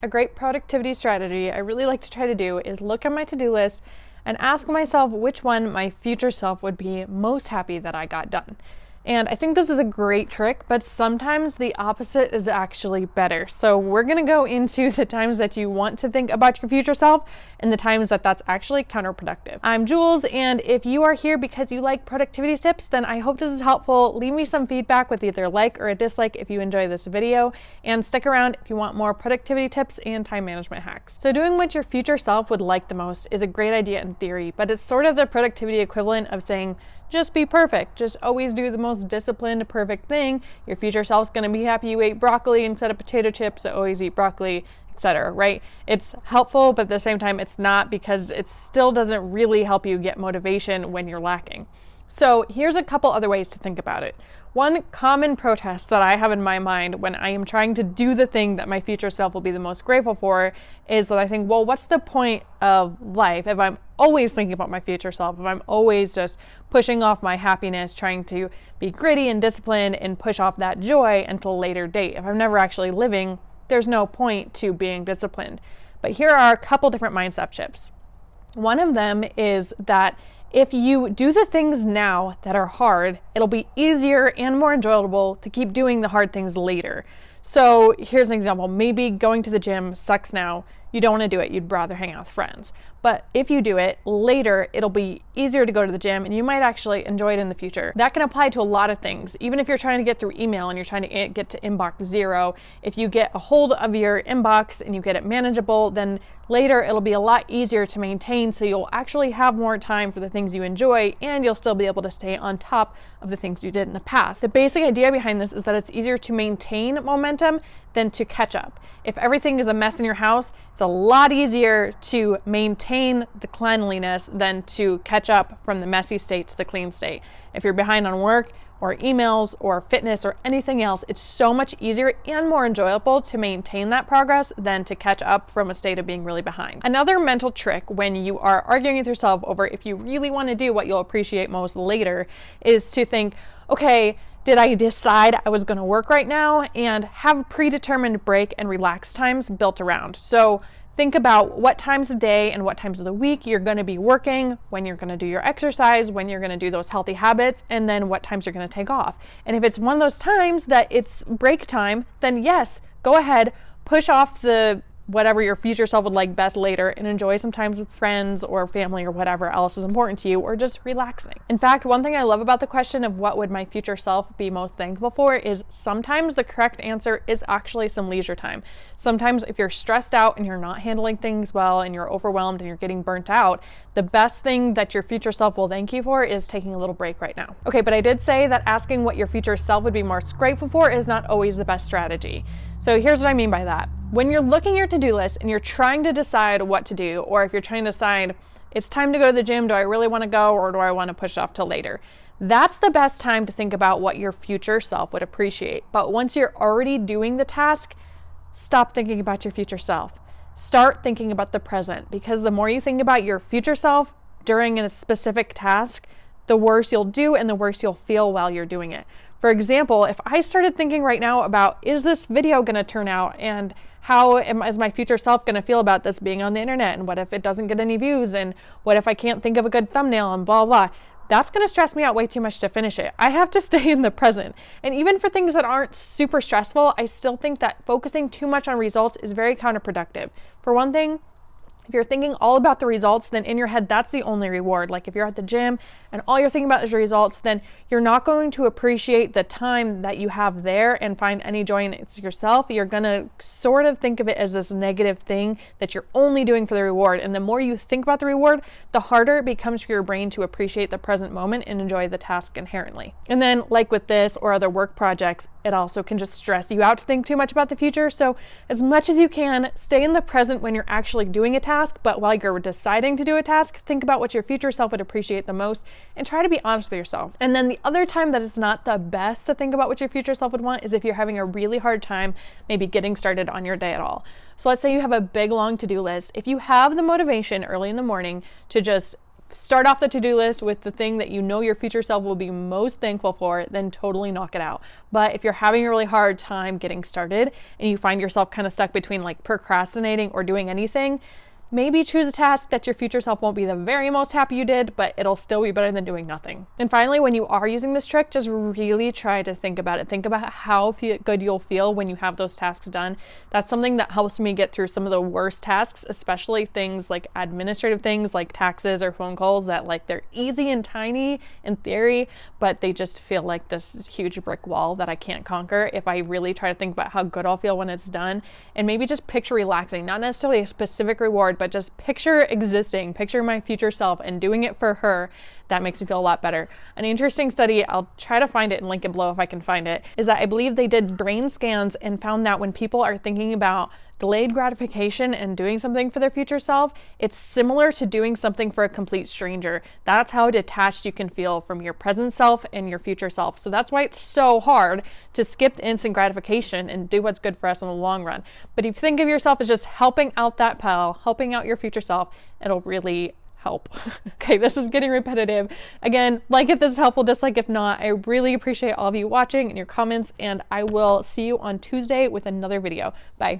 A great productivity strategy I really like to try to do is look at my to-do list and ask myself which one my future self would be most happy that I got done. And I think this is a great trick, but sometimes the opposite is actually better. So we're going to go into the times that you want to think about your future self and the times that that's actually counterproductive. I'm Jules, and if you are here because you like productivity tips, then I hope this is helpful. Leave me some feedback with either a like or a dislike if you enjoy this video, and stick around if you want more productivity tips and time management hacks. So doing what your future self would like the most is a great idea in theory, but it's sort of the productivity equivalent of saying, just be perfect. Just always do the most disciplined, perfect thing. Your future self's going to be happy you ate broccoli instead of potato chips, so always eat broccoli, etc. Right? It's helpful, but at the same time, it's not, because it still doesn't really help you get motivation when you're lacking. So here's a couple other ways to think about it. One common protest that I have in my mind when I am trying to do the thing that my future self will be the most grateful for is that I think, well, what's the point of life if I'm always thinking about my future self, if I'm always just pushing off my happiness, trying to be gritty and disciplined and push off that joy until a later date? If I'm never actually living, there's no point to being disciplined. But here are a couple different mindset shifts. One of them is that if you do the things now that are hard, it'll be easier and more enjoyable to keep doing the hard things later. So here's an example. Maybe going to the gym sucks now. You don't want to do it. You'd rather hang out with friends. But if you do it later, it'll be easier to go to the gym and you might actually enjoy it in the future. That can apply to a lot of things. Even if you're trying to get through email and you're trying to get to inbox 0, if you get a hold of your inbox and you get it manageable, then later it'll be a lot easier to maintain, so you'll actually have more time for the things you enjoy and you'll still be able to stay on top of the things you did in the past. The basic idea behind this is that it's easier to maintain momentum than to catch up. If everything is a mess in your house, it's a lot easier to maintain the cleanliness than to catch up from the messy state to the clean state. If you're behind on work or emails or fitness or anything else, it's so much easier and more enjoyable to maintain that progress than to catch up from a state of being really behind. Another mental trick when you are arguing with yourself over if you really want to do what you'll appreciate most later is to think, okay, did I decide I was going to work right now, and have predetermined break and relax times built around. So think about what times of day and what times of the week you're going to be working, when you're going to do your exercise, when you're going to do those healthy habits, and then what times you're going to take off. And if it's one of those times that it's break time, then yes, go ahead, push off the whatever your future self would like best later and enjoy some time with friends or family or whatever else is important to you, or just relaxing. In fact, one thing I love about the question of what would my future self be most thankful for is sometimes the correct answer is actually some leisure time. Sometimes if you're stressed out and you're not handling things well and you're overwhelmed and you're getting burnt out, the best thing that your future self will thank you for is taking a little break right now. Okay, but I did say that asking what your future self would be most grateful for is not always the best strategy. So here's what I mean by that. When you're looking at your to-do list and you're trying to decide what to do, or if you're trying to decide it's time to go to the gym, do I really want to go, or do I want to push it off till later? That's the best time to think about what your future self would appreciate. But once you're already doing the task, stop thinking about your future self. Start thinking about the present, because the more you think about your future self during a specific task, the worse you'll do and the worse you'll feel while you're doing it. For example, if I started thinking right now about, is this video going to turn out, and how is my future self going to feel about this being on the internet, and what if it doesn't get any views, and what if I can't think of a good thumbnail, and blah, blah. That's going to stress me out way too much to finish it. I have to stay in the present. And even for things that aren't super stressful, I still think that focusing too much on results is very counterproductive. For one thing, if you're thinking all about the results, then in your head, that's the only reward. Like if you're at the gym and all you're thinking about is your results, then you're not going to appreciate the time that you have there and find any joy in it yourself. You're going to sort of think of it as this negative thing that you're only doing for the reward. And the more you think about the reward, the harder it becomes for your brain to appreciate the present moment and enjoy the task inherently. And then like with this or other work projects, it also can just stress you out to think too much about the future. So as much as you can, stay in the present when you're actually doing a task, but while you're deciding to do a task, think about what your future self would appreciate the most and try to be honest with yourself. And then the other time that it's not the best to think about what your future self would want is if you're having a really hard time maybe getting started on your day at all. So let's say you have a big long to-do list. If you have the motivation early in the morning to just start off the to-do list with the thing that you know your future self will be most thankful for, then totally knock it out. But if you're having a really hard time getting started and you find yourself kind of stuck between like procrastinating or doing anything, maybe choose a task that your future self won't be the very most happy you did, but it'll still be better than doing nothing. And finally, when you are using this trick, just really try to think about it. Think about how good you'll feel when you have those tasks done. That's something that helps me get through some of the worst tasks, especially things like administrative things like taxes or phone calls that like they're easy and tiny in theory, but they just feel like this huge brick wall that I can't conquer. If I really try to think about how good I'll feel when it's done, and maybe just picture relaxing, not necessarily a specific reward, but just picture existing, picture my future self and doing it for her, that makes me feel a lot better. An interesting study, I'll try to find it and link it below if I can find it, is that I believe they did brain scans and found that when people are thinking about delayed gratification and doing something for their future self, it's similar to doing something for a complete stranger. That's how detached you can feel from your present self and your future self. So that's why it's so hard to skip the instant gratification and do what's good for us in the long run. But if you think of yourself as just helping out that pal, helping out your future self, it'll really help. Okay, this is getting repetitive. Again, like if this is helpful, dislike if not. I really appreciate all of you watching and your comments, and I will see you on Tuesday with another video. Bye.